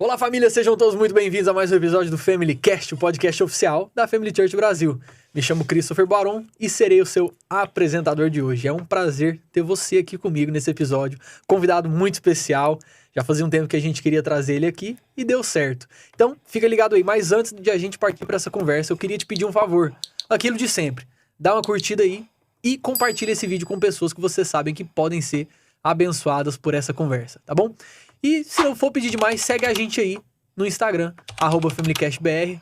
Olá, família, sejam todos muito bem-vindos a mais um episódio do Family Cast, o podcast oficial da Family Church Brasil. Me chamo Christopher Baron e serei o seu apresentador de hoje. É um prazer ter você aqui comigo nesse episódio, convidado muito especial. Já fazia um tempo que a gente queria trazer ele aqui e deu certo. Então, fica ligado aí. Mas antes de a gente partir para essa conversa, eu queria te pedir um favor. Aquilo de sempre. Dá uma curtida aí e compartilha esse vídeo com pessoas que vocês sabem que podem ser abençoadas por essa conversa, tá bom? E se não for pedir demais, segue a gente aí no Instagram, @FamilyCastBR,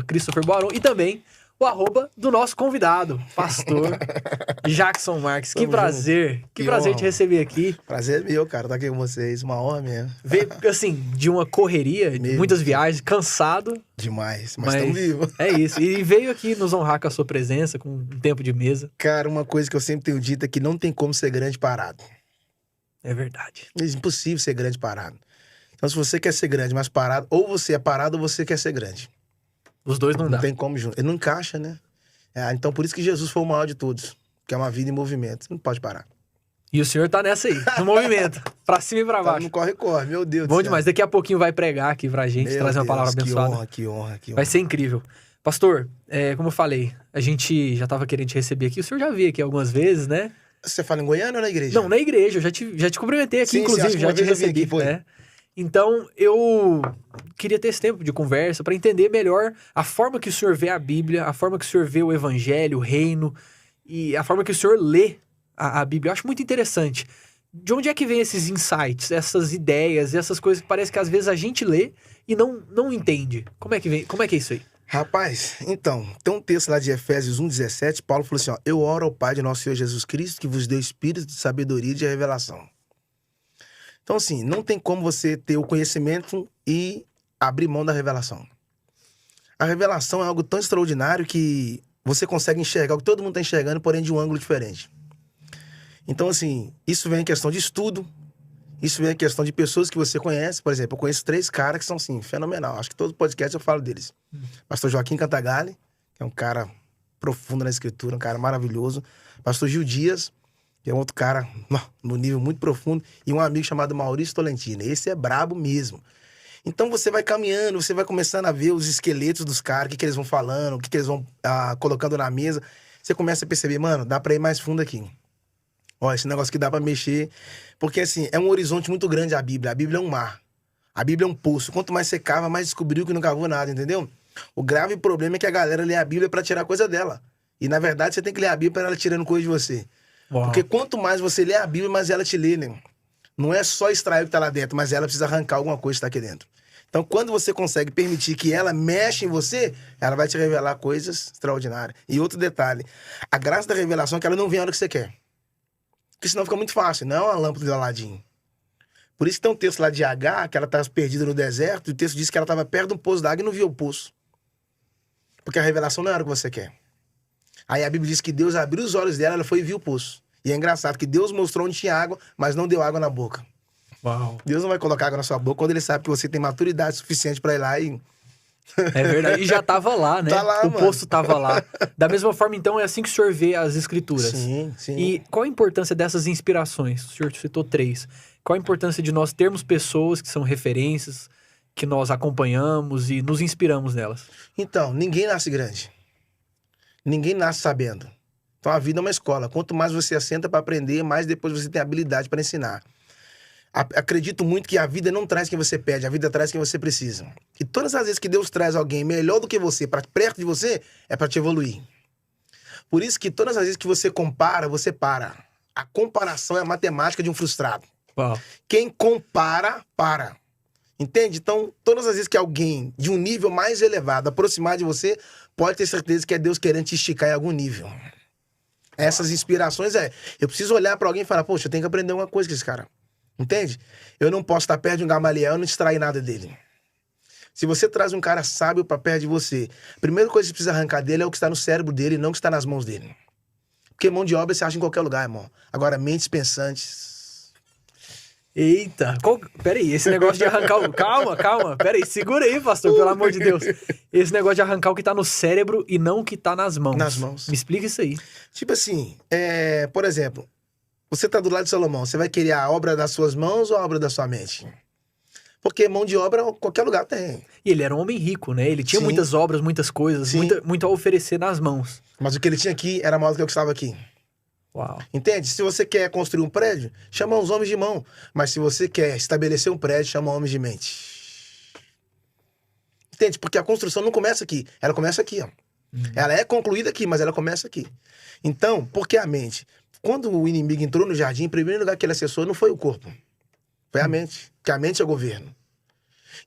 @Christopher Baron e também o @ do nosso convidado, pastor Jackson Marques. Que prazer, que prazer te receber aqui. Prazer é meu, cara, estar aqui com vocês, uma honra mesmo. Veio, assim, de uma correria, de muitas viagens, cansado. Demais, mas estamos vivos. É isso, e veio aqui nos honrar com a sua presença, com um tempo de mesa. Cara, uma coisa que eu sempre tenho dito é que não tem como ser grande parado. É verdade. É impossível ser grande parado. Então, se você quer ser grande, mas parado, ou você é parado ou você quer ser grande. Os dois não dá. Não tem como junto. Ele não encaixa, né? Então, por isso que Jesus foi o maior de todos, que é uma vida em movimento. Você não pode parar. E o senhor tá nessa aí, no movimento, pra cima e pra baixo. Não corre, meu Deus do Bom céu. demais. Daqui a pouquinho vai pregar aqui pra gente, Meu trazer uma Deus, palavra abençoada. Que honra. Vai ser incrível. Pastor, como eu falei, a gente já tava querendo te receber aqui. O senhor já veio aqui algumas vezes, né? Você fala em Goiânia ou na igreja? Não, na igreja. Eu já te cumprimentei aqui, Sim, inclusive. acho que Já uma te vez eu vim recebi. aqui, foi. Né? Então, eu queria ter esse tempo de conversa para entender melhor a forma que o senhor vê a Bíblia, a forma que o senhor vê o Evangelho, o Reino, e a forma que o senhor lê a Bíblia. Eu acho muito interessante. De onde é que vem esses insights, essas ideias, essas coisas que parece que às vezes a gente lê e não entende? Como é que vem? Como é que é isso aí? Rapaz, então, tem um texto lá de Efésios 1,17, Paulo falou assim, ó, eu oro ao Pai de nosso Senhor Jesus Cristo, que vos deu espírito de sabedoria e de revelação. Então, assim, não tem como você ter o conhecimento e abrir mão da revelação. A revelação é algo tão extraordinário que você consegue enxergar o que todo mundo está enxergando, porém de um ângulo diferente. Então, assim, isso vem em questão de estudo, isso vem em questão de pessoas que você conhece. Por exemplo, eu conheço 3 caras que são, assim, fenomenal. Acho que todo podcast eu falo deles. Pastor Joaquim Cantagalli, que é um cara profundo na escritura, um cara maravilhoso. Pastor Gil Dias, que é um outro cara no nível muito profundo. E um amigo chamado Maurício Tolentino. Esse é brabo mesmo. Então você vai caminhando, você vai começando a ver os esqueletos dos caras, o que eles vão falando, o que eles vão colocando na mesa. Você começa a perceber, mano, dá pra ir mais fundo aqui. Ó, esse negócio que dá pra mexer. Porque, assim, é um horizonte muito grande a Bíblia. A Bíblia é um mar. A Bíblia é um poço. Quanto mais você cava, mais descobriu que não cavou nada, entendeu? O grave problema é que a galera lê a Bíblia pra tirar coisa dela. E, na verdade, você tem que ler a Bíblia pra ela tirando coisa de você. Uau. Porque quanto mais você lê a Bíblia, mais ela te lê, né? Não é só extrair o que tá lá dentro, mas ela precisa arrancar alguma coisa que tá aqui dentro. Então, quando você consegue permitir que ela mexa em você, ela vai te revelar coisas extraordinárias. E outro detalhe, a graça da revelação é que ela não vem a hora que você quer. Porque senão fica muito fácil, não é uma lâmpada de Aladim. Por isso que tem um texto lá de H, que ela estava perdida no deserto, e o texto diz que ela estava perto de um poço d'água e não viu o poço. Porque a revelação não era o que você quer. Aí a Bíblia diz que Deus abriu os olhos dela, ela foi e viu o poço. E é engraçado que Deus mostrou onde tinha água, mas não deu água na boca. Uau. Deus não vai colocar água na sua boca quando ele sabe que você tem maturidade suficiente para ir lá e... É verdade. E já tava lá, né? Tá lá, o mano. poço tava lá. Da mesma forma, então, é assim que o senhor vê as escrituras. Sim. E qual a importância dessas inspirações? O senhor citou 3. Qual a importância de nós termos pessoas que são referências, que nós acompanhamos e nos inspiramos nelas? Então, Ninguém nasce grande. Ninguém nasce sabendo. Então a vida é uma escola. Quanto mais você assenta para aprender, mais depois você tem habilidade para ensinar. Acredito muito que a vida não traz quem você pede, a vida traz quem você precisa. E todas as vezes que Deus traz alguém melhor do que você, para perto de você, é para te evoluir. Por isso que todas as vezes que você compara, você para. A comparação é a matemática de um frustrado. Uau. Quem compara, para. Entende? Então, todas as vezes que alguém de um nível mais elevado aproximar de você, pode ter certeza que é Deus querendo te esticar em algum nível. Essas inspirações eu preciso olhar para alguém e falar, poxa, eu tenho que aprender alguma coisa com esse cara. Entende? Eu não posso estar perto de um Gamaliel e não extrair nada dele. Se você traz um cara sábio para perto de você, a primeira coisa que você precisa arrancar dele é o que está no cérebro dele e não o que está nas mãos dele. Porque mão de obra você acha em qualquer lugar, irmão. Agora, mentes pensantes... Eita, peraí, esse negócio de arrancar o... Calma, peraí, segura aí, pastor, pelo amor de Deus. Esse negócio de arrancar o que tá no cérebro e não o que tá nas mãos. Nas mãos. Me explica isso aí. Tipo assim, por exemplo, você tá do lado de Salomão, você vai querer a obra das suas mãos ou a obra da sua mente? Porque mão de obra, qualquer lugar tem. E ele era um homem rico, né? Ele tinha Sim. muitas obras, muitas coisas, Sim. muito a oferecer nas mãos. Mas o que ele tinha aqui era maior do que o que estava aqui. Uau. Entende? Se você quer construir um prédio, chama os homens de mão. Mas se você quer estabelecer um prédio, chama homens de mente. Entende? Porque a construção não começa aqui. Ela começa aqui, ó. Ela é concluída aqui, mas ela começa aqui. Então, por que a mente? Quando o inimigo entrou no jardim, em primeiro lugar que ele acessou não foi o corpo. Foi a mente. Porque a mente é o governo.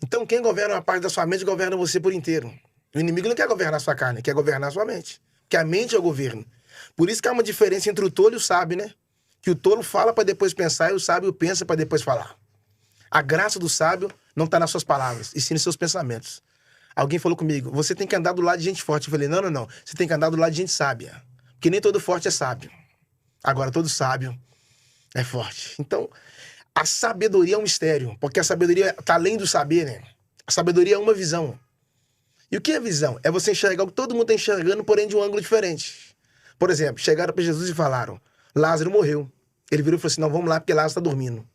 Então, quem governa uma parte da sua mente, governa você por inteiro. O inimigo não quer governar a sua carne, quer governar a sua mente. Porque a mente é o governo. Por isso que há uma diferença entre o tolo e o sábio, né? Que o tolo fala para depois pensar e o sábio pensa para depois falar. A graça do sábio não está nas suas palavras, e sim nos seus pensamentos. Alguém falou comigo, você tem que andar do lado de gente forte. Eu falei, não. Você tem que andar do lado de gente sábia. Porque nem todo forte é sábio. Agora, todo sábio é forte. Então, a sabedoria é um mistério. Porque a sabedoria está além do saber, né? A sabedoria é uma visão. E o que é visão? É você enxergar o que todo mundo está enxergando, porém de um ângulo diferente. Por exemplo, chegaram para Jesus e falaram, Lázaro morreu. Ele virou e falou assim, não, vamos lá porque Lázaro está dormindo.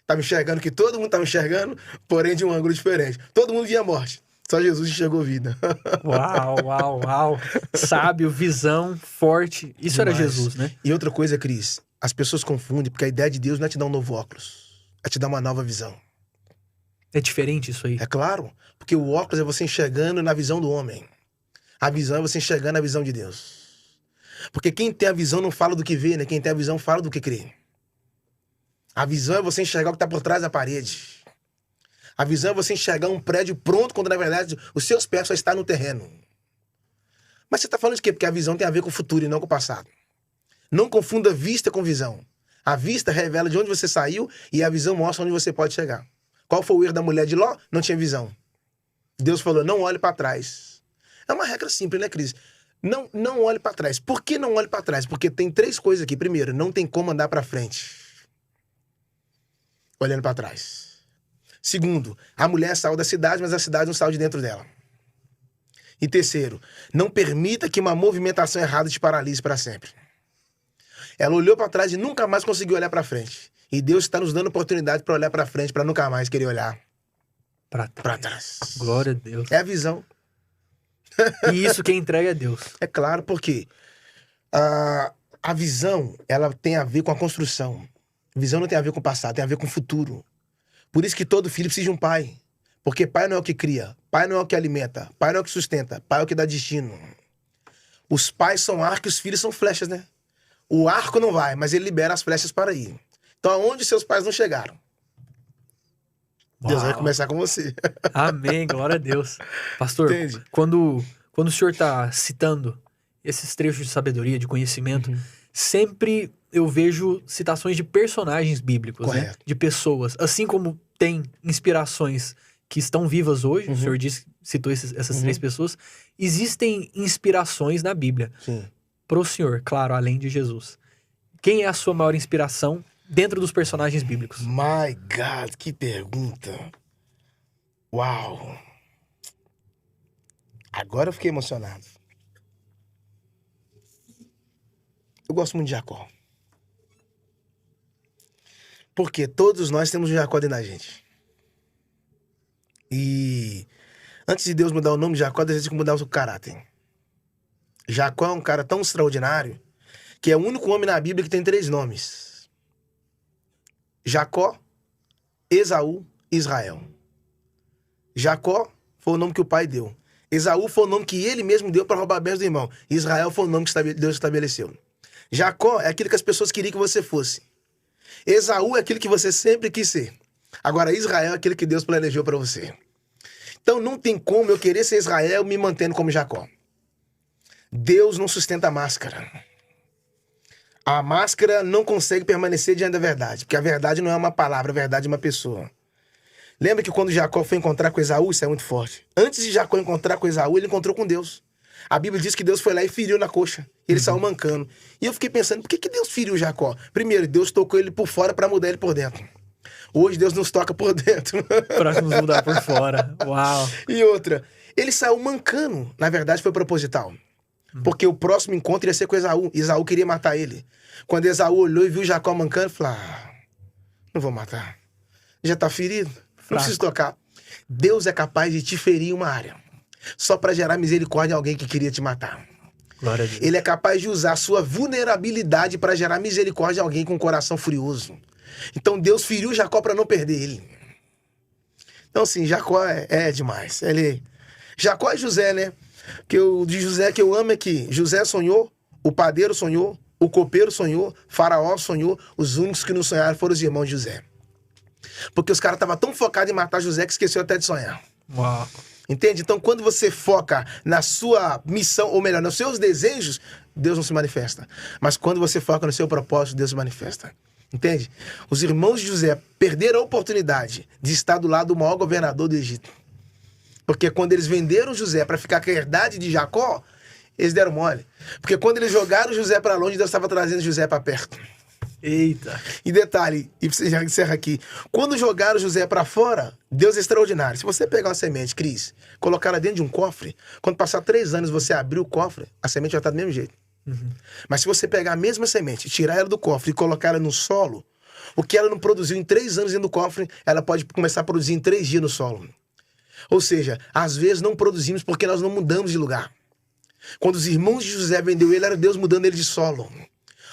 Estava enxergando o que todo mundo estava enxergando, porém de um ângulo diferente. Todo mundo via a morte. Só Jesus enxergou vida. Uau. Sábio, visão, forte. Isso Demais. era Jesus, né? E outra coisa, Cris, as pessoas confundem, porque a ideia de Deus não é te dar um novo óculos, é te dar uma nova visão. É diferente isso aí. É claro, porque o óculos é você enxergando na visão do homem. A visão é você enxergando na visão de Deus. Porque quem tem a visão não fala do que vê, né? Quem tem a visão fala do que crê. A visão é você enxergar o que está por trás da parede. A visão é você enxergar um prédio pronto, quando na verdade os seus pés só estão no terreno. Mas você está falando de quê? Porque a visão tem a ver com o futuro e não com o passado. Não confunda vista com visão. A vista revela de onde você saiu e a visão mostra onde você pode chegar. Qual foi o erro da mulher de Ló? Não tinha visão. Deus falou, não olhe para trás. É uma regra simples, né, Cris? Não olhe para trás. Por que não olhe para trás? Porque tem 3 coisas aqui. Primeiro, não tem como andar para frente olhando para trás. Segundo, a mulher saiu da cidade, mas a cidade não saiu de dentro dela. E terceiro, não permita que uma movimentação errada te paralise para sempre. Ela olhou para trás e nunca mais conseguiu olhar para frente. E Deus está nos dando oportunidade para olhar para frente, para nunca mais querer olhar para trás. Glória a Deus. É a visão. E isso quem entrega é Deus. É claro, porque a visão, ela tem a ver com a construção. Visão não tem a ver com o passado, tem a ver com o futuro. Por isso que todo filho precisa de um pai. Porque pai não é o que cria, pai não é o que alimenta, pai não é o que sustenta, pai é o que dá destino. Os pais são arcos e os filhos são flechas, né? O arco não vai, mas ele libera as flechas para ir. Então, aonde seus pais não chegaram? Deus vai começar com você. Amém, glória a Deus. Pastor, Entende? quando o senhor está citando esses trechos de sabedoria, de conhecimento, sempre eu vejo citações de personagens bíblicos, né? De pessoas. Assim como tem inspirações que estão vivas hoje, o senhor citou essas 3 pessoas, existem inspirações na Bíblia. Sim. Pro senhor, claro, além de Jesus. Quem é a sua maior inspiração dentro dos personagens bíblicos? My God, que pergunta. Uau. Agora eu fiquei emocionado. Eu gosto muito de Jacó. Porque todos nós temos um Jacó dentro da gente. E antes de Deus mudar o nome de Jacó, Deus tem que mudar o seu caráter. Jacó é um cara tão extraordinário que é o único homem na Bíblia que tem 3 nomes. Jacó, Esaú e Israel. Jacó foi o nome que o pai deu. Esaú foi o nome que ele mesmo deu para roubar bens do irmão. Israel foi o nome que Deus estabeleceu. Jacó é aquilo que as pessoas queriam que você fosse. Esaú é aquilo que você sempre quis ser. Agora, Israel é aquilo que Deus planejou para você. Então, não tem como eu querer ser Israel me mantendo como Jacó. Deus não sustenta a máscara. A máscara não consegue permanecer diante da verdade, porque a verdade não é uma palavra, a verdade é uma pessoa. Lembra que quando Jacó foi encontrar com Esaú, isso é muito forte. Antes de Jacó encontrar com Esaú, ele encontrou com Deus. A Bíblia diz que Deus foi lá e feriu na coxa. Ele saiu mancando. E eu fiquei pensando, por que Deus feriu Jacó? Primeiro, Deus tocou ele por fora para mudar ele por dentro. Hoje Deus nos toca por dentro. Para nos mudar por fora. Uau. E outra, ele saiu mancando. Na verdade, foi proposital. Porque o próximo encontro ia ser com Esaú. Esaú queria matar ele. Quando Esaú olhou e viu Jacó mancando, falou, não vou matar. Já tá ferido. Não preciso tocar. Deus é capaz de te ferir em uma área, só para gerar misericórdia em alguém que queria te matar. Glória a Deus. Ele é capaz de usar a sua vulnerabilidade para gerar misericórdia em alguém com um coração furioso. Então Deus feriu Jacó para não perder ele. Então assim, Jacó é demais. Jacó e José, né? De José que eu amo é que José sonhou, o padeiro sonhou, o copeiro sonhou, Faraó sonhou, os únicos que não sonharam foram os irmãos de José. Porque os caras estavam tão focados em matar José que esqueceu até de sonhar. Uau. Entende? Então, quando você foca na sua missão, ou melhor, nos seus desejos, Deus não se manifesta. Mas quando você foca no seu propósito, Deus se manifesta. Entende? Os irmãos de José perderam a oportunidade de estar do lado do maior governador do Egito. Porque quando eles venderam José para ficar com a herdade de Jacó, eles deram mole. Porque quando eles jogaram José para longe, Deus estava trazendo José para perto. Eita. E detalhe, e você já encerra aqui, quando jogaram José para fora, Deus é extraordinário. Se você pegar uma semente, Cris, colocar ela dentro de um cofre, quando passar 3 anos você abrir o cofre, a semente vai estar do mesmo jeito. Uhum. Mas se você pegar a mesma semente, tirar ela do cofre e colocar ela no solo, o que ela não produziu em 3 anos dentro do cofre, ela pode começar a produzir em 3 dias no solo. Ou seja, às vezes não produzimos porque nós não mudamos de lugar. Quando os irmãos de José vendeu ele, era Deus mudando ele de solo.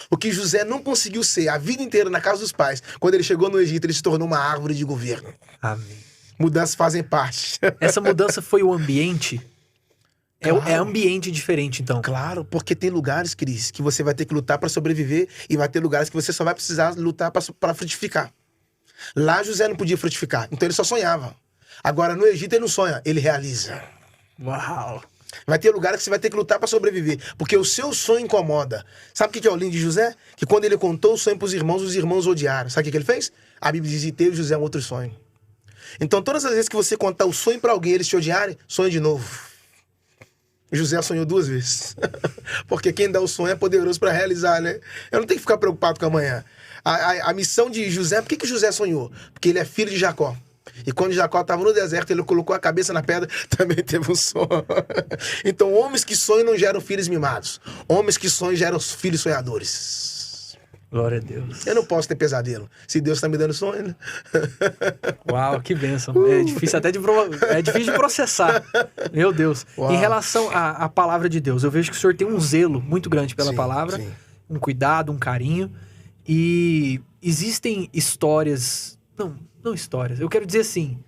O que José não conseguiu ser a vida inteira na casa dos pais, quando ele chegou no Egito, ele se tornou uma árvore de governo. Amém. Mudanças fazem parte. Essa mudança foi o ambiente? Claro. É ambiente diferente, então. Claro, porque tem lugares, Cris, que você vai ter que lutar para sobreviver e vai ter lugares que você só vai precisar lutar para frutificar. Lá José não podia frutificar, então ele só sonhava. Agora no Egito ele não sonha, ele realiza. Uau. Vai ter lugar que você vai ter que lutar para sobreviver, porque o seu sonho incomoda. Sabe o que é o lindo de José? Que quando ele contou o sonho para os irmãos odiaram. Sabe o que ele fez? A Bíblia diz: e teve José um outro sonho. Então todas as vezes que você contar o sonho para alguém e eles te odiarem, sonhe de novo. José sonhou 2 vezes. Porque quem dá o sonho é poderoso para realizar, né? Eu não tenho que ficar preocupado com amanhã. A missão de José, por que José sonhou? Porque ele é filho de Jacó. E quando Jacó estava no deserto, ele colocou a cabeça na pedra, também teve um sonho. Então, homens que sonham não geram filhos mimados. Homens que sonham geram filhos sonhadores. Glória a Deus. Eu não posso ter pesadelo, se Deus está me dando sonho, né? Uau, que bênção. É difícil até de processar. Meu Deus. Uau. Em relação à palavra de Deus, eu vejo que o senhor tem um zelo muito grande pela Sim, palavra, sim. um cuidado, um carinho. E existem histórias... Não histórias. Eu quero dizer assim...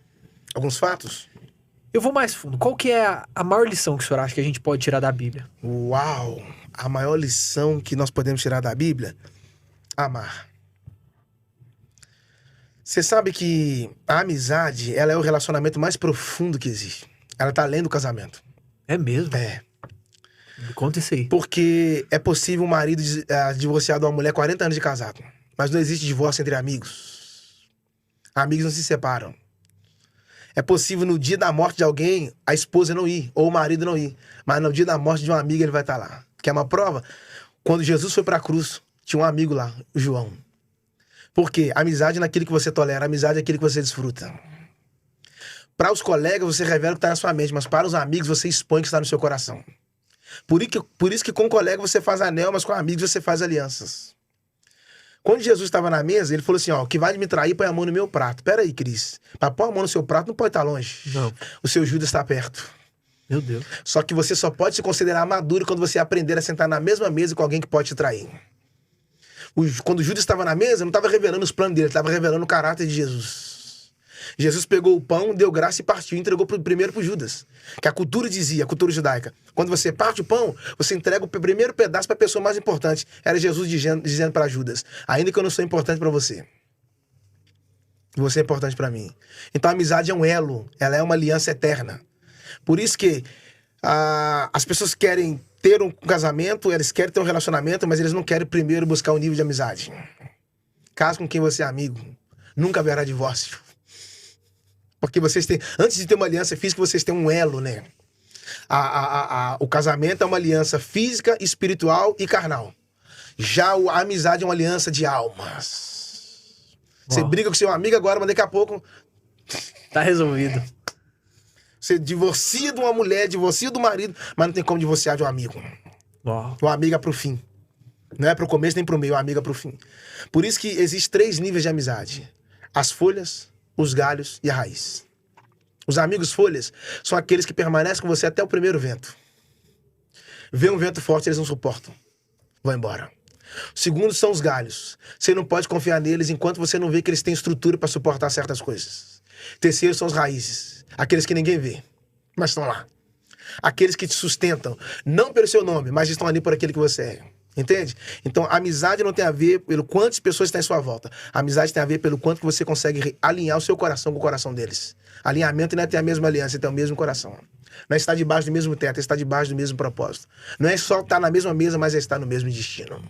Alguns fatos? Eu vou mais fundo. Qual que é a maior lição que o senhor acha que a gente pode tirar da Bíblia? Uau! A maior lição que nós podemos tirar da Bíblia? Amar. Você sabe que a amizade, ela é o relacionamento mais profundo que existe. Ela está além do casamento. É mesmo? É. Me conta isso aí. Porque é possível um marido divorciar de uma mulher 40 anos de casado. Mas não existe divórcio entre amigos. Amigos não se separam. É possível no dia da morte de alguém, a esposa não ir, ou o marido não ir. Mas no dia da morte de uma amiga, ele vai estar lá. Quer uma prova? Quando Jesus foi para a cruz, tinha um amigo lá, o João. Por quê? Amizade não é aquilo que você tolera, amizade é aquilo que você desfruta. Para os colegas, você revela o que está na sua mente, mas para os amigos, você expõe o que está no seu coração. Por isso que com colega você faz anel, mas com amigos você faz alianças. Quando Jesus estava na mesa, ele falou assim, ó, o que vai me trair, põe a mão no meu prato. Pera aí, Cris. Para pôr a mão no seu prato não pode estar longe. Não. O seu Judas está perto. Meu Deus. Só que você só pode se considerar maduro quando você aprender a sentar na mesma mesa com alguém que pode te trair. Quando Judas estava na mesa, não estava revelando os planos dele, estava revelando o caráter de Jesus. Jesus pegou o pão, deu graça e partiu, e entregou primeiro para Judas. Que a cultura dizia, a cultura judaica, quando você parte o pão, você entrega o primeiro pedaço para a pessoa mais importante. Era Jesus dizendo para Judas, ainda que eu não sou importante para você, você é importante para mim. Então a amizade é um elo, ela é uma aliança eterna. Por isso que as pessoas querem ter um casamento, eles querem ter um relacionamento, mas eles não querem primeiro buscar um nível de amizade. Casa com quem você é amigo, nunca haverá divórcio. Porque vocês têm, antes de ter uma aliança física, vocês têm um elo, né? O casamento é uma aliança física, espiritual e carnal. Já a amizade é uma aliança de almas. Você briga com seu amigo agora, mas daqui a pouco... Tá resolvido. Você divorcia de uma mulher, divorcia do marido, mas não tem como divorciar de um amigo. Uau. Uma amiga pro fim. Não é pro começo nem pro meio, uma amiga pro fim. Por isso que existem 3 níveis de amizade. As folhas, os galhos e a raiz. Os amigos folhas são aqueles que permanecem com você até o primeiro vento. Vê um vento forte, eles não suportam. Vão embora. O segundo são os galhos. Você não pode confiar neles enquanto você não vê que eles têm estrutura para suportar certas coisas. Terceiro são as raízes. Aqueles que ninguém vê, mas estão lá. Aqueles que te sustentam, não pelo seu nome, mas estão ali por aquele que você é. Entende? Então, a amizade não tem a ver pelo quantas pessoas estão em sua volta. A amizade tem a ver pelo quanto que você consegue alinhar o seu coração com o coração deles. Alinhamento não é ter a mesma aliança, é ter o mesmo coração. Não é estar debaixo do mesmo teto, é estar debaixo do mesmo propósito. Não é só estar na mesma mesa, mas é estar no mesmo destino.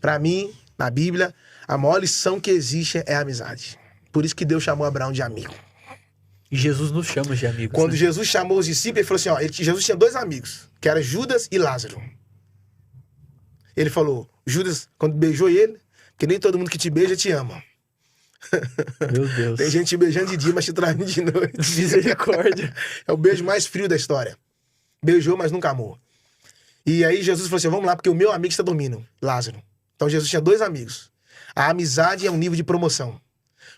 Para mim, na Bíblia, a maior lição que existe é a amizade. Por isso que Deus chamou Abraão de amigo. E Jesus nos chama de amigos. Quando né? Jesus chamou os discípulos, ele falou assim, ó, Jesus tinha 2 amigos, que eram Judas e Lázaro. Ele falou, Judas, quando beijou ele, que nem todo mundo que te beija te ama. Meu Deus. Tem gente te beijando de dia, mas te traindo de noite. Misericórdia. É o beijo mais frio da história. Beijou, mas nunca amou. E aí Jesus falou assim, vamos lá, porque o meu amigo está dormindo, Lázaro. Então Jesus tinha 2 amigos. A amizade é um nível de promoção.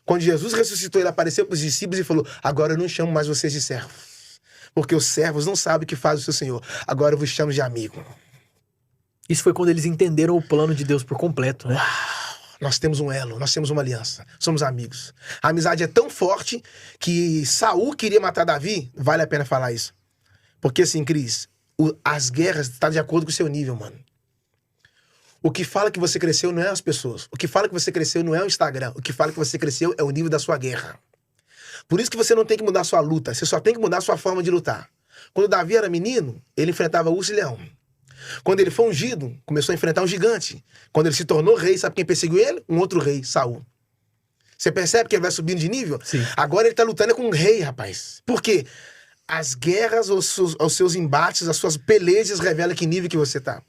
Quando Jesus ressuscitou, ele apareceu para os discípulos e falou, agora eu não chamo mais vocês de servos, porque os servos não sabem o que faz o seu Senhor. Agora eu vos chamo de amigo. Isso foi quando eles entenderam o plano de Deus por completo, né? Nós temos um elo, nós temos uma aliança, somos amigos. A amizade é tão forte que Saul queria matar Davi, vale a pena falar isso. Porque assim, Cris, as guerras estão de acordo com o seu nível, mano. O que fala que você cresceu não é as pessoas. O que fala que você cresceu não é o Instagram. O que fala que você cresceu é o nível da sua guerra. Por isso que você não tem que mudar a sua luta, você só tem que mudar a sua forma de lutar. Quando Davi era menino, ele enfrentava urso e leão. Quando ele foi ungido, começou a enfrentar um gigante. Quando ele se tornou rei, sabe quem perseguiu ele? Um outro rei, Saul. Você percebe que ele vai subindo de nível? Sim. Agora ele tá lutando com um rei, rapaz. Por quê? As guerras, os seus embates, as suas pelejas revelam que nível que você tá.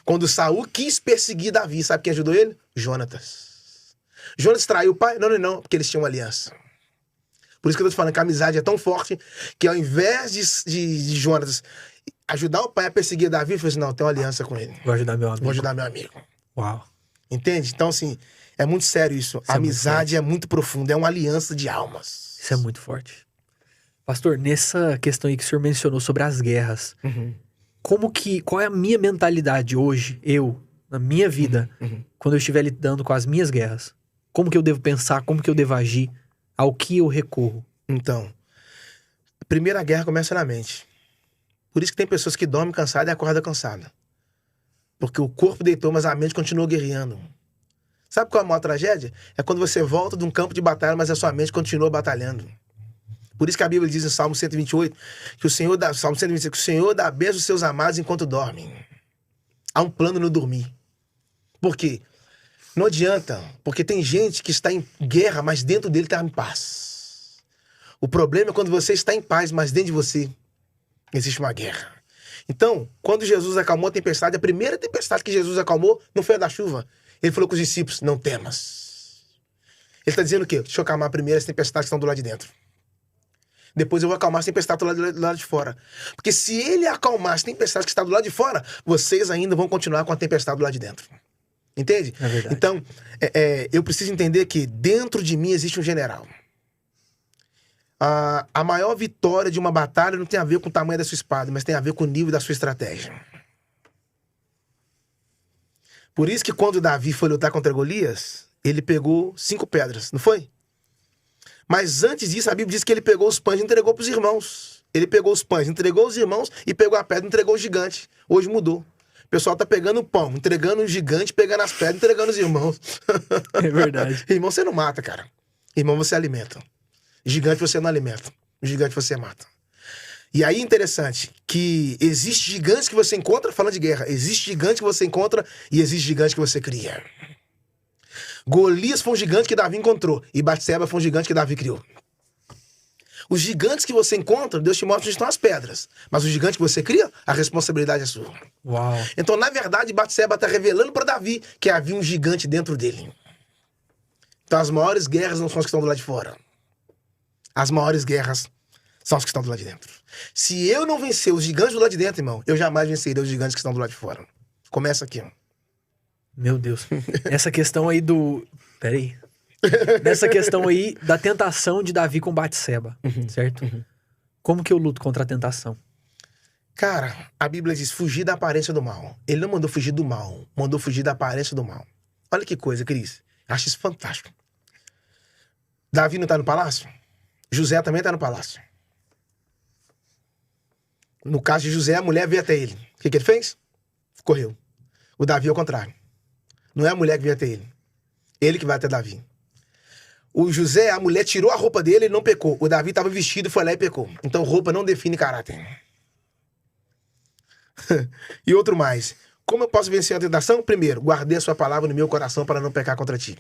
Quando Saul quis perseguir Davi, sabe quem ajudou ele? Jonatas. Jonatas traiu o pai? Não, porque eles tinham uma aliança. Por isso que eu tô te falando que a amizade é tão forte que ao invés de Jonatas ajudar o pai a perseguir Davi, ele falou assim, não, tem uma aliança com ele. Vou ajudar meu amigo. Vou ajudar meu amigo. Uau. Entende? Então, assim, é muito sério isso. A amizade é muito profunda, é uma aliança de almas. Isso é muito forte. Pastor, nessa questão aí que o senhor mencionou sobre as guerras, qual é a minha mentalidade hoje, na minha vida, quando eu estiver lidando com as minhas guerras? Como que eu devo pensar, como que eu devo agir, ao que eu recorro? Então, a primeira guerra começa na mente. Por isso que tem pessoas que dormem cansadas e acordam cansadas. Porque o corpo deitou, mas a mente continuou guerreando. Sabe qual é a maior tragédia? É quando você volta de um campo de batalha, mas a sua mente continua batalhando. Por isso que a Bíblia diz em Salmo 128, que o Senhor dá, Salmo 126, que o Senhor dá beijo aos seus amados enquanto dormem. Há um plano no dormir. Por quê? Não adianta, porque tem gente que está em guerra, mas dentro dele está em paz. O problema é quando você está em paz, mas dentro de você existe uma guerra. Então, quando Jesus acalmou a tempestade, a primeira tempestade que Jesus acalmou não foi a da chuva. Ele falou com os discípulos, não temas. Ele está dizendo o quê? Deixa eu acalmar primeiro as tempestades que estão do lado de dentro. Depois eu vou acalmar as tempestades do lado de fora. Porque se ele acalmar as tempestades que estão do lado de fora, vocês ainda vão continuar com a tempestade do lado de dentro. Entende? É verdade. Então, eu preciso entender que dentro de mim existe um general. A maior vitória de uma batalha não tem a ver com o tamanho da sua espada, mas tem a ver com o nível da sua estratégia. Por isso que quando Davi foi lutar contra Golias, ele pegou 5 pedras, não foi? Mas antes disso, a Bíblia diz que ele pegou os pães e entregou para os irmãos. Ele pegou os pães, entregou os irmãos e pegou a pedra, entregou o gigante. Hoje mudou. O pessoal tá pegando o pão, entregando o gigante, pegando as pedras, entregando os irmãos. É verdade. Irmão você não mata, cara. Irmão você alimenta. Gigante você não alimenta. Gigante você mata. E aí interessante que existe gigantes que você encontra, falando de guerra, existe gigante que você encontra e existe gigante que você cria. Golias foi um gigante que Davi encontrou e Batseba foi um gigante que Davi criou. Os gigantes que você encontra, Deus te mostra onde estão as pedras. Mas o gigante que você cria, a responsabilidade é sua. Uau. Então, na verdade, Batseba está revelando para Davi que havia um gigante dentro dele. Então, as maiores guerras não são as que estão do lado de fora. As maiores guerras são as que estão do lado de dentro. Se eu não vencer os gigantes do lado de dentro, irmão, eu jamais vencerei os gigantes que estão do lado de fora. Começa aqui, ó. Meu Deus. Essa questão aí do... Peraí. Nessa questão aí da tentação de Davi com Batseba, certo? Como que eu luto contra a tentação? Cara, a Bíblia diz fugir da aparência do mal. Ele não mandou fugir do mal, mandou fugir da aparência do mal. Olha que coisa, Cris. Acho isso fantástico. Davi não tá no palácio? José também tá no palácio. No caso de José, a mulher veio até ele. O que ele fez? Correu. O Davi ao contrário. Não é a mulher que veio até ele. Ele que vai até Davi. O José, a mulher tirou a roupa dele e não pecou. O Davi estava vestido, foi lá e pecou. Então roupa não define caráter. E outro mais. Como eu posso vencer a tentação? Primeiro, guardei a sua palavra no meu coração para não pecar contra ti.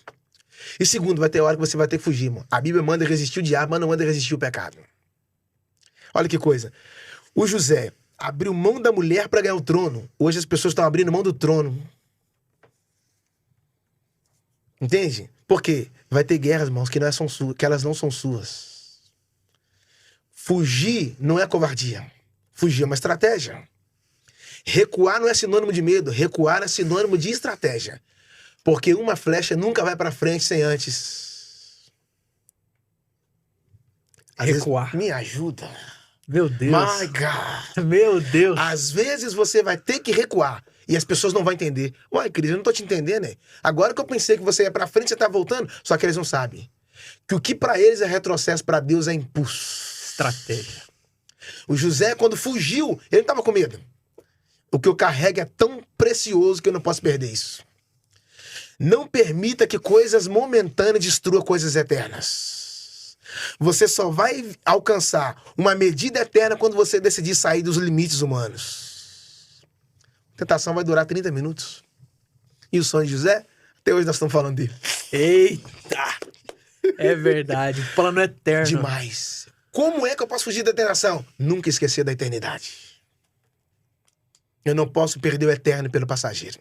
E segundo, vai ter hora que você vai ter que fugir, irmão. A Bíblia manda resistir o diabo, mas não manda resistir o pecado. Olha que coisa. O José abriu mão da mulher para ganhar o trono. Hoje as pessoas estão abrindo mão do trono. Entende? Por quê? Vai ter guerras, irmãos, que elas não são suas. Fugir não é covardia. Fugir é uma estratégia. Recuar não é sinônimo de medo. Recuar é sinônimo de estratégia. Porque uma flecha nunca vai para frente sem antes. Recuar. Me ajuda. Meu Deus. My God. Meu Deus. Às vezes você vai ter que recuar. E as pessoas não vão entender. Uai, Cris, eu não tô te entendendo, né? Agora que eu pensei que você ia pra frente, você tá voltando. Só que eles não sabem. Que o que pra eles é retrocesso, pra Deus é impulso. Estratégia. O José, quando fugiu, ele não tava com medo. O que eu carrego é tão precioso que eu não posso perder isso. Não permita que coisas momentâneas destruam coisas eternas. Você só vai alcançar uma medida eterna quando você decidir sair dos limites humanos. A tentação vai durar 30 minutos. E o sonho de José? Até hoje nós estamos falando dele. Eita! É verdade. O plano eterno. Demais. Como é que eu posso fugir da tentação? Nunca esquecer da eternidade. Eu não posso perder o eterno pelo passageiro.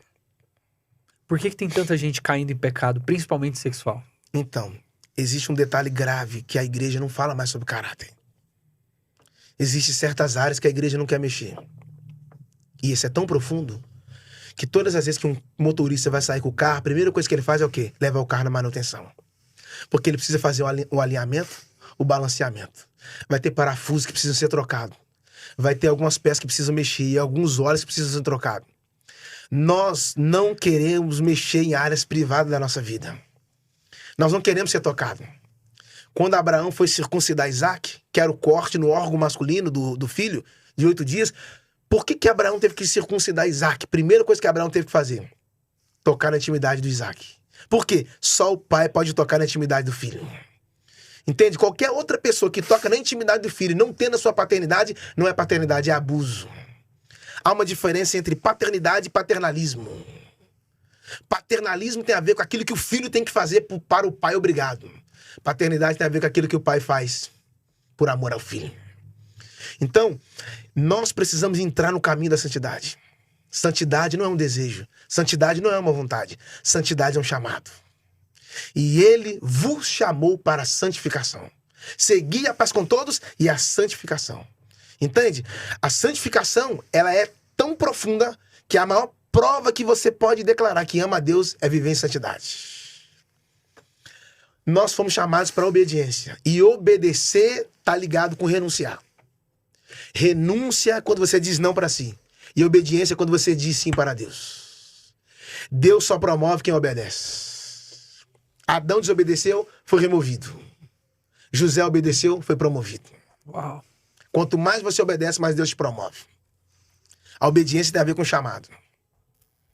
Por que tem tanta gente caindo em pecado, principalmente sexual? Então, existe um detalhe grave que a igreja não fala mais sobre caráter. Existem certas áreas que a igreja não quer mexer. E isso é tão profundo que todas as vezes que um motorista vai sair com o carro, a primeira coisa que ele faz é o quê? Leva o carro na manutenção. Porque ele precisa fazer o alinhamento, o balanceamento. Vai ter parafusos que precisam ser trocados. Vai ter algumas peças que precisam mexer e alguns óleos que precisam ser trocados. Nós não queremos mexer em áreas privadas da nossa vida. Nós não queremos ser tocados. Quando Abraão foi circuncidar Isaac, que era o corte no órgão masculino do filho, de 8 dias... Por que Abraão teve que circuncidar Isaac? Primeira coisa que Abraão teve que fazer: tocar na intimidade do Isaac. Por quê? Só o pai pode tocar na intimidade do filho. Entende? Qualquer outra pessoa que toca na intimidade do filho, não tendo a sua paternidade, não é paternidade, é abuso. Há uma diferença entre paternidade e paternalismo. Paternalismo tem a ver com aquilo que o filho tem que fazer para o pai obrigado. Paternidade tem a ver com aquilo que o pai faz por amor ao filho. Então, nós precisamos entrar no caminho da santidade. Santidade não é um desejo. Santidade não é uma vontade. Santidade é um chamado. E ele vos chamou para a santificação. Segui a paz com todos e a santificação. Entende? A santificação, ela é tão profunda que a maior prova que você pode declarar que ama a Deus é viver em santidade. Nós fomos chamados para a obediência. E obedecer está ligado com renunciar. Renúncia é quando você diz não para si. E obediência é quando você diz sim para Deus. Deus só promove quem obedece. Adão desobedeceu, foi removido. José obedeceu, foi promovido. Uau. Quanto mais você obedece, mais Deus te promove. A obediência tem a ver com chamado.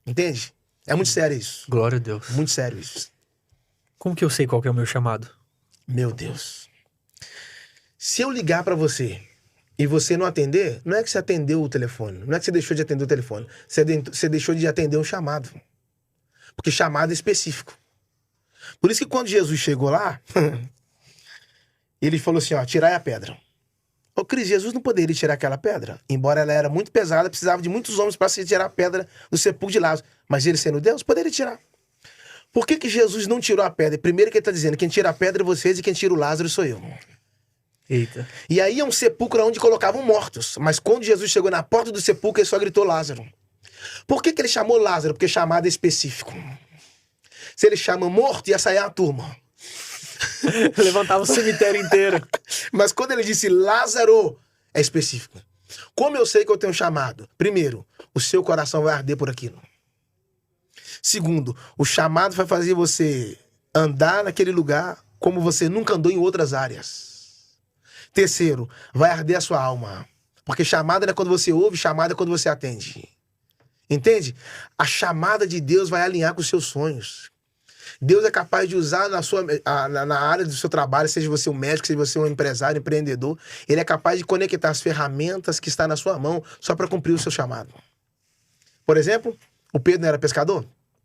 Entende? É muito sério isso. Glória a Deus. Muito sério isso. Como que eu sei qual que é o meu chamado? Meu Deus. Se eu ligar para você e você não atender, não é que você atendeu o telefone. Não é que você deixou de atender o telefone. Você deixou de atender um chamado. Porque chamado é específico. Por isso que quando Jesus chegou lá, ele falou assim, ó, tirai a pedra. Ô Cris, Jesus não poderia tirar aquela pedra. Embora ela era muito pesada, precisava de muitos homens para se tirar a pedra do sepulcro de Lázaro. Mas ele sendo Deus, poderia tirar. Por que Jesus não tirou a pedra? Primeiro que ele está dizendo, quem tira a pedra é vocês e quem tira o Lázaro sou eu. Eita. E aí é um sepulcro onde colocavam mortos. Mas quando Jesus chegou na porta do sepulcro, ele só gritou Lázaro. Por que ele chamou Lázaro? Porque chamado é específico. Se ele chama morto, ia sair a turma. Levantava o cemitério inteiro. Mas quando ele disse Lázaro, é específico. Como eu sei que eu tenho um chamado? Primeiro, o seu coração vai arder por aquilo. Segundo, o chamado vai fazer você andar naquele lugar como você nunca andou em outras áreas. Terceiro, vai arder a sua alma. Porque chamada não é quando você ouve, chamada é quando você atende. Entende? A chamada de Deus vai alinhar com os seus sonhos. Deus é capaz de usar na área do seu trabalho, seja você um médico, seja você um empresário, empreendedor, ele é capaz de conectar as ferramentas que estão na sua mão só para cumprir o seu chamado. Por exemplo, o Pedro não era pescador?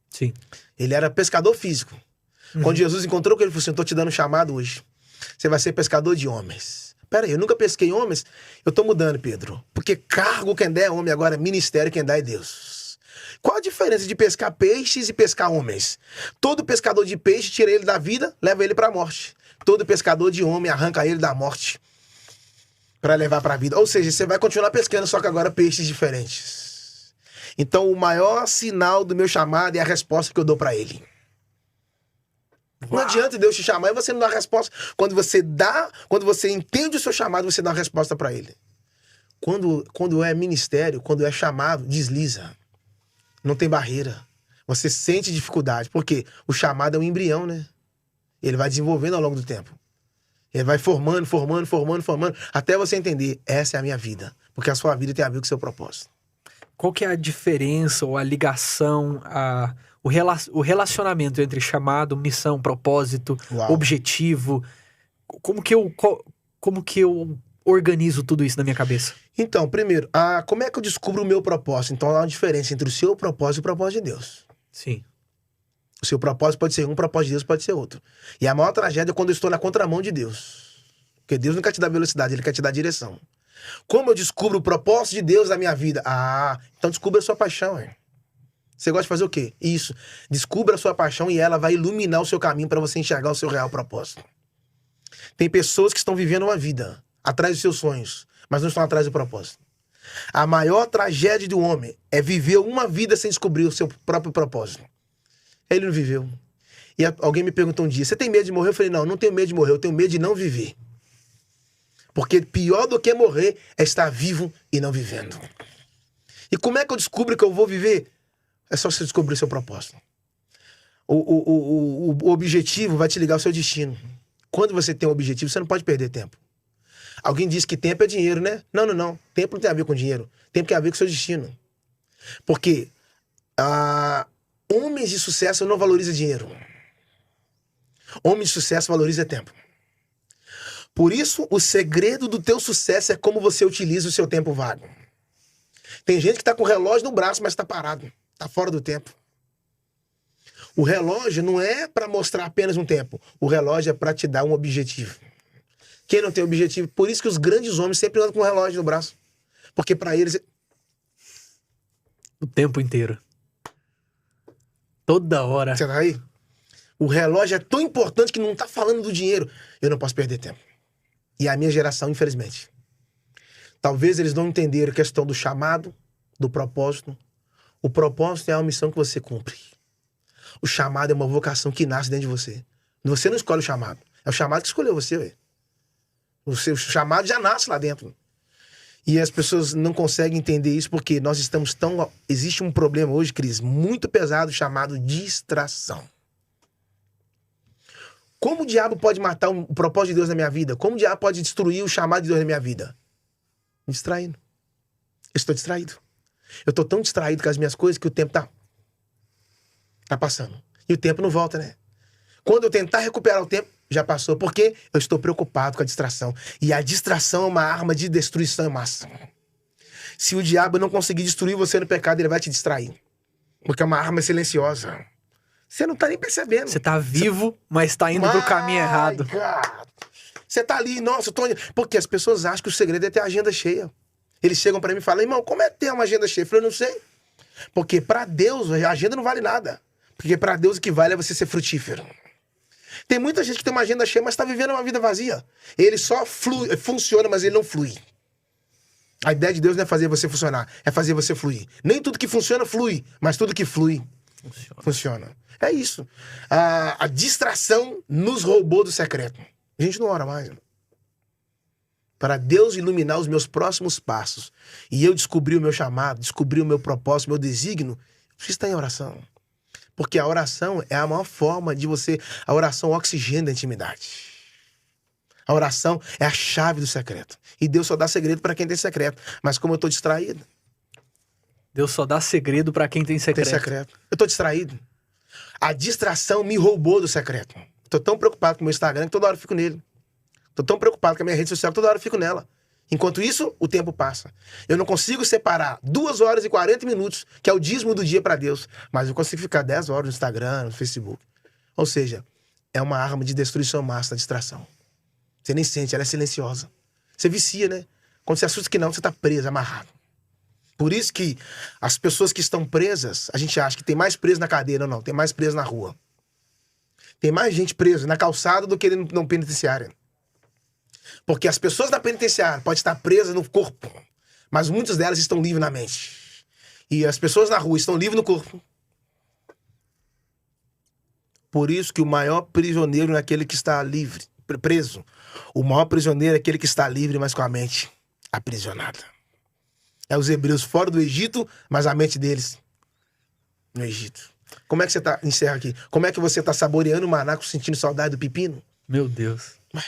Sim. Ele era pescador físico. Quando Jesus encontrou com ele, ele falou assim, eu tô te dando um chamado hoje. Você vai ser pescador de homens. Pera aí, eu nunca pesquei homens. Eu tô mudando, Pedro. Porque cargo quem dá é homem, agora ministério quem dá é Deus. Qual a diferença de pescar peixes e pescar homens? Todo pescador de peixe tira ele da vida, leva ele pra morte. Todo pescador de homem arranca ele da morte para levar pra vida. Ou seja, você vai continuar pescando, só que agora peixes diferentes. Então, o maior sinal do meu chamado é a resposta que eu dou pra ele. Não adianta Deus te chamar e você não dá resposta. Quando você entende o seu chamado, você dá uma resposta pra ele. Quando é ministério, quando é chamado, desliza. Não tem barreira. Você sente dificuldade. Porque o chamado é um embrião, né? Ele vai desenvolvendo ao longo do tempo. Ele vai formando, até você entender, essa é a minha vida. Porque a sua vida tem a ver com o seu propósito. Qual que é a diferença ou a ligação, o relacionamento entre chamado, missão, propósito, objetivo? Como que eu organizo tudo isso na minha cabeça? Então, primeiro, como é que eu descubro o meu propósito? Então, há uma diferença entre o seu propósito e o propósito de Deus. Sim. O seu propósito pode ser um, o propósito de Deus pode ser outro. E a maior tragédia é quando eu estou na contramão de Deus. Porque Deus não quer te dar velocidade, Ele quer te dar direção. Como eu descubro o propósito de Deus na minha vida? Então descubra a sua paixão, hein? Você gosta de fazer o quê? Isso. Descubra a sua paixão e ela vai iluminar o seu caminho para você enxergar o seu real propósito. Tem pessoas que estão vivendo uma vida atrás dos seus sonhos, mas não estão atrás do propósito. A maior tragédia do homem é viver uma vida sem descobrir o seu próprio propósito. Ele não viveu. E alguém me perguntou um dia, você tem medo de morrer? Eu falei, não tenho medo de morrer, eu tenho medo de não viver. Porque pior do que morrer é estar vivo e não vivendo. E como é que eu descubro que eu vou viver? É só você descobrir o seu propósito. O objetivo vai te ligar ao seu destino. Quando você tem um objetivo, você não pode perder tempo. Alguém diz que tempo é dinheiro, né? Não. Tempo não tem a ver com dinheiro. Tempo tem a ver com o seu destino. Porque homens de sucesso não valorizam dinheiro. Homens de sucesso valorizam tempo. Por isso, o segredo do teu sucesso é como você utiliza o seu tempo vago. Tem gente que tá com o relógio no braço, mas tá parado. Tá fora do tempo. O relógio não é para mostrar apenas um tempo. O relógio é para te dar um objetivo. Quem não tem objetivo... Por isso que os grandes homens sempre andam com o relógio no braço. Porque para eles... O tempo inteiro. Toda hora. Você tá aí? O relógio é tão importante que não tá falando do dinheiro. Eu não posso perder tempo. E a minha geração, infelizmente. Talvez eles não entenderam a questão do chamado, do propósito. O propósito é a missão que você cumpre. O chamado é uma vocação que nasce dentro de você. Você não escolhe o chamado. É o chamado que escolheu você, ué. O seu chamado já nasce lá dentro. E as pessoas não conseguem entender isso porque nós estamos tão... Existe um problema hoje, Cris, muito pesado chamado distração. Como o diabo pode matar o propósito de Deus na minha vida? Como o diabo pode destruir o chamado de Deus na minha vida? Me distraindo. Eu estou distraído. Eu estou tão distraído com as minhas coisas que o tempo tá passando. E o tempo não volta, né? Quando eu tentar recuperar o tempo, já passou. Porque eu estou preocupado com a distração. E a distração é uma arma de destruição em massa. Se o diabo não conseguir destruir você no pecado, ele vai te distrair. Porque é uma arma silenciosa. Você não tá nem percebendo. Você tá vivo, mas tá indo pro caminho errado. Você tá ali, nossa, eu tô... Porque as pessoas acham que o segredo é ter a agenda cheia. Eles chegam pra mim e falam, irmão, como é ter uma agenda cheia? Eu falei, eu não sei. Porque pra Deus, a agenda não vale nada. Porque pra Deus o que vale é você ser frutífero. Tem muita gente que tem uma agenda cheia, mas tá vivendo uma vida vazia. Ele só funciona, mas ele não flui. A ideia de Deus não é fazer você funcionar, é fazer você fluir. Nem tudo que funciona flui, mas tudo que flui Funciona. É isso. A distração nos roubou do secreto. A gente não ora mais. Para Deus iluminar os meus próximos passos e eu descobrir o meu chamado, descobrir o meu propósito, o meu desígnio, eu preciso estar em oração. Porque a oração é a maior forma de você... A oração oxigena a intimidade. A oração é a chave do secreto. E Deus só dá segredo para quem tem secreto. Mas como eu estou distraído... Deus só dá segredo para quem tem secreto. Tem secreto. Eu estou distraído. A distração me roubou do secreto. Estou tão preocupado com o meu Instagram que toda hora eu fico nele. Estou tão preocupado com a minha rede social que toda hora eu fico nela. Enquanto isso, o tempo passa. Eu não consigo separar 2 horas e 40 minutos, que é o dízimo do dia para Deus. Mas eu consigo ficar 10 horas no Instagram, no Facebook. Ou seja, é uma arma de destruição massa, da distração. Você nem sente, ela é silenciosa. Você vicia, né? Quando você assusta que não, você está preso, amarrado. Por isso que as pessoas que estão presas, a gente acha que tem mais preso na cadeia. Não, tem mais preso na rua. Tem mais gente presa na calçada do que na penitenciária. Porque as pessoas na penitenciária podem estar presas no corpo, mas muitas delas estão livres na mente. E as pessoas na rua estão livres no corpo. Por isso que o maior prisioneiro não é aquele que está livre, preso. O maior prisioneiro é aquele que está livre, mas com a mente aprisionada. É os hebreus fora do Egito, mas a mente deles no Egito. Como é que você tá, encerra aqui, como é que você tá saboreando o maná, sentindo saudade do pepino? Meu Deus. Ué,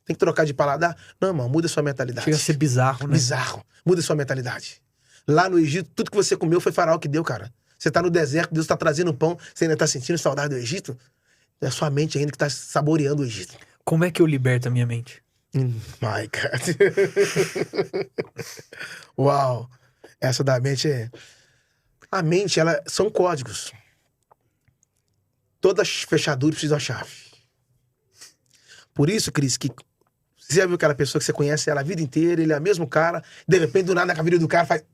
tem que trocar de paladar? Não, irmão, muda sua mentalidade. Chega a ser bizarro, né? Bizarro. Muda sua mentalidade. Lá no Egito, tudo que você comeu foi faraó que deu, cara. Você tá no deserto, Deus tá trazendo pão, você ainda tá sentindo saudade do Egito? É a sua mente ainda que tá saboreando o Egito. Como é que eu liberto a minha mente? My God. Uau. Essa da mente é... A mente, ela são códigos. Toda fechadura precisa de uma chave. Por isso, Cris, que você já viu aquela pessoa que você conhece ela a vida inteira, ele é o mesmo cara, de repente, do nada, a vida do cara faz...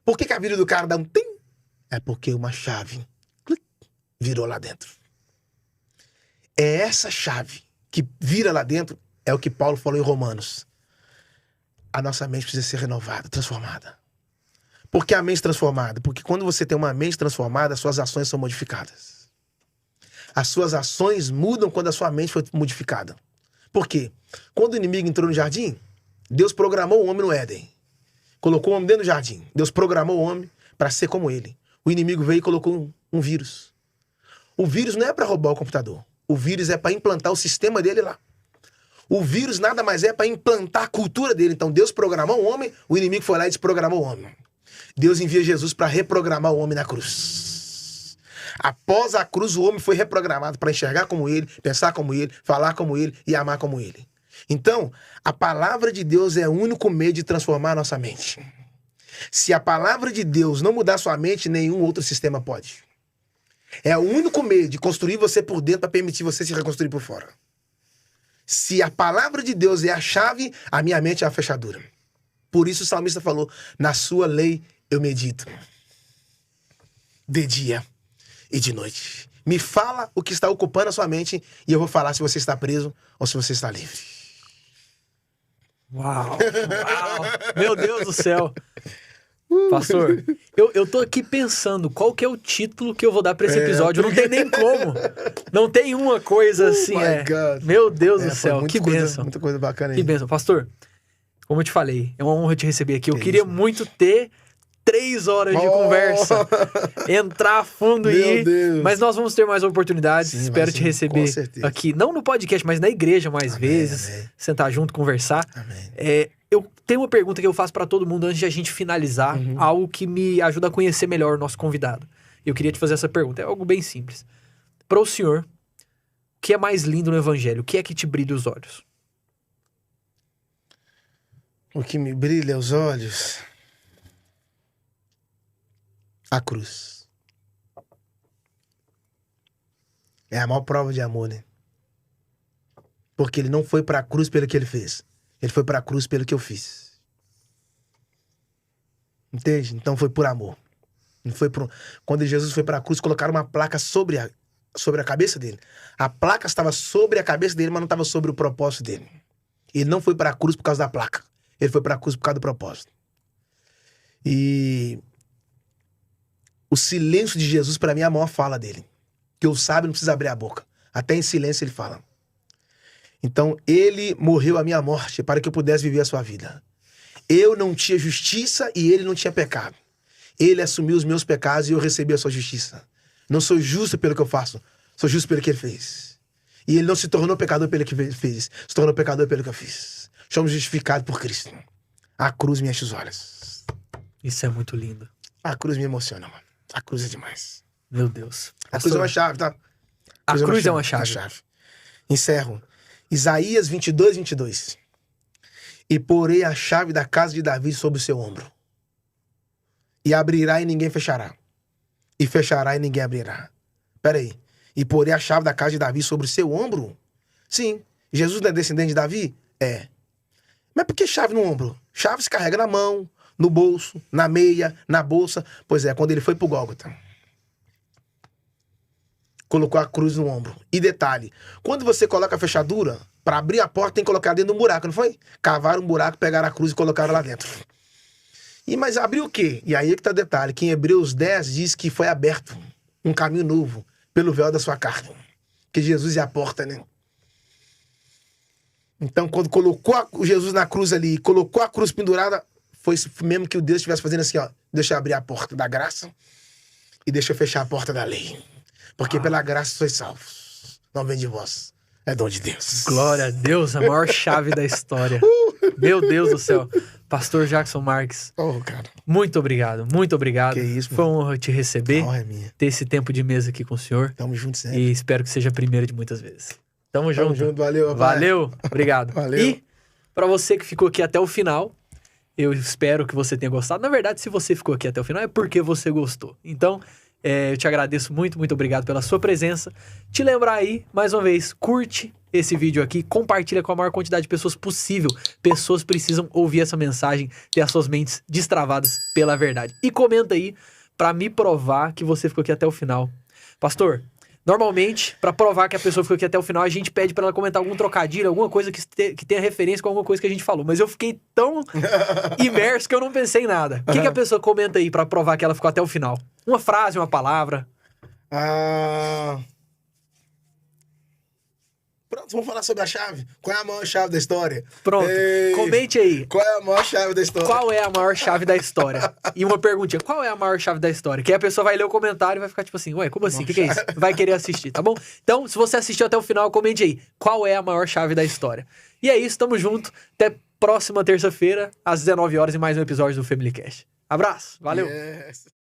Por que a vida do cara dá um tim? É porque uma chave virou lá dentro. É essa chave que vira lá dentro, é o que Paulo falou em Romanos. A nossa mente precisa ser renovada, transformada. Por que a mente transformada? Porque quando você tem uma mente transformada, as suas ações são modificadas. As suas ações mudam quando a sua mente foi modificada. Por quê? Quando o inimigo entrou no jardim, Deus programou o homem no Éden. Colocou o homem dentro do jardim. Deus programou o homem para ser como ele. O inimigo veio e colocou um vírus. O vírus não é para roubar o computador. O vírus é para implantar o sistema dele lá. O vírus nada mais é para implantar a cultura dele. Então Deus programou o homem, o inimigo foi lá e desprogramou o homem. Deus envia Jesus para reprogramar o homem na cruz. Após a cruz, o homem foi reprogramado para enxergar como ele, pensar como ele, falar como ele e amar como ele. Então, a palavra de Deus é o único meio de transformar a nossa mente. Se a palavra de Deus não mudar sua mente, nenhum outro sistema pode. É o único meio de construir você por dentro para permitir você se reconstruir por fora. Se a palavra de Deus é a chave, a minha mente é a fechadura. Por isso o salmista falou, na sua lei eu medito. De dia e de noite. Me fala o que está ocupando a sua mente e eu vou falar se você está preso ou se você está livre. Uau, uau. Meu Deus do céu. Pastor, eu tô aqui pensando qual que é o título que eu vou dar pra esse episódio. Não tem nem como. Não tem uma coisa assim. Meu Deus do céu, que bênção. Muita coisa bacana aí. Que bênção. Pastor, como eu te falei, é uma honra te receber aqui. Eu queria muito ter 3 horas de conversa. Entrar a fundo e ir. Mas nós vamos ter mais oportunidades. Espero te receber aqui. Não no podcast, mas na igreja mais vezes. Amém. Sentar junto, conversar. Eu tenho uma pergunta que eu faço pra todo mundo antes de a gente finalizar. Algo que me ajuda a conhecer melhor o nosso convidado. Eu queria te fazer essa pergunta. É algo bem simples. Para o senhor, o que é mais lindo no evangelho? O que é que te brilha os olhos? O que me brilha os olhos... A cruz. É a maior prova de amor, né? Porque ele não foi pra cruz pelo que ele fez. Ele foi pra cruz pelo que eu fiz. Entende? Então foi por amor. Não foi por... Quando Jesus foi pra cruz, colocaram uma placa sobre a cabeça dele. A placa estava sobre a cabeça dele, mas não estava sobre o propósito dele. Ele não foi pra cruz por causa da placa. Ele foi pra cruz por causa do propósito. E... O silêncio de Jesus, pra mim, é a maior fala dele. Que o sábio não precisa abrir a boca. Até em silêncio ele fala. Então, ele morreu a minha morte para que eu pudesse viver a sua vida. Eu não tinha justiça e ele não tinha pecado. Ele assumiu os meus pecados e eu recebi a sua justiça. Não sou justo pelo que eu faço, sou justo pelo que ele fez. E ele não se tornou pecador pelo que fez, se tornou pecador pelo que eu fiz. Somos justificados por Cristo. A cruz me enche os olhos. Isso é muito lindo. A cruz me emociona, mano. A cruz é demais. Meu Deus. A cruz é uma chave, tá? A cruz é uma chave. Encerro. Isaías 22, 22. E porei a chave da casa de Davi sobre o seu ombro. E abrirá e ninguém fechará. E fechará e ninguém abrirá. Peraí. E porei a chave da casa de Davi sobre o seu ombro? Sim. Jesus não é descendente de Davi? É. Mas por que chave no ombro? Chave se carrega na mão, no bolso, na meia, na bolsa. Pois é, quando ele foi pro Gólgota, colocou a cruz no ombro. E detalhe, quando você coloca a fechadura, para abrir a porta tem que colocar dentro de um buraco, não foi? Cavaram um buraco, pegaram a cruz e colocaram lá dentro. Mas abriu o quê? E aí que tá o detalhe, que em Hebreus 10 diz que foi aberto um caminho novo pelo véu da sua carne. Que Jesus é a porta, né? Então, quando colocou Jesus na cruz ali, colocou a cruz pendurada, foi mesmo que o Deus estivesse fazendo assim, ó, deixa eu abrir a porta da graça e deixa eu fechar a porta da lei. Porque pela graça sois salvos. Não vem de vós. É dom de Deus. Glória a Deus, a maior chave da história. Meu Deus do céu. Pastor Jackson Marques. Oh, cara. Muito obrigado, muito obrigado. Que isso, foi uma honra te receber. A honra é minha. Ter esse tempo de mesa aqui com o senhor. Tamo junto sempre. E espero que seja a primeira de muitas vezes. Tamo junto. Valeu, valeu. Obrigado. Valeu. E pra você que ficou aqui até o final, eu espero que você tenha gostado. Na verdade, se você ficou aqui até o final, é porque você gostou. Então, eu te agradeço muito, muito obrigado pela sua presença. Te lembrar aí, mais uma vez, curte esse vídeo aqui, compartilha com a maior quantidade de pessoas possível. Pessoas precisam ouvir essa mensagem, ter as suas mentes destravadas pela verdade. E comenta aí pra me provar que você ficou aqui até o final. Pastor, normalmente, pra provar que a pessoa ficou aqui até o final, a gente pede pra ela comentar algum trocadilho, alguma coisa que tenha referência com alguma coisa que a gente falou. Mas eu fiquei tão imerso que eu não pensei em nada. O que a pessoa comenta aí pra provar que ela ficou até o final? Uma frase, uma palavra. Pronto, vamos falar sobre a chave. Qual é a maior chave da história? Pronto, comente aí. Qual é a maior chave da história? Qual é a maior chave da história? E uma perguntinha, qual é a maior chave da história? Que aí a pessoa vai ler o comentário e vai ficar tipo assim, ué, como assim? O que é isso? Vai querer assistir, tá bom? Então, se você assistiu até o final, comente aí. Qual é a maior chave da história? E é isso, tamo junto. Até próxima terça-feira, às 19 horas, em mais um episódio do Family Cast. Abraço, valeu! Yes.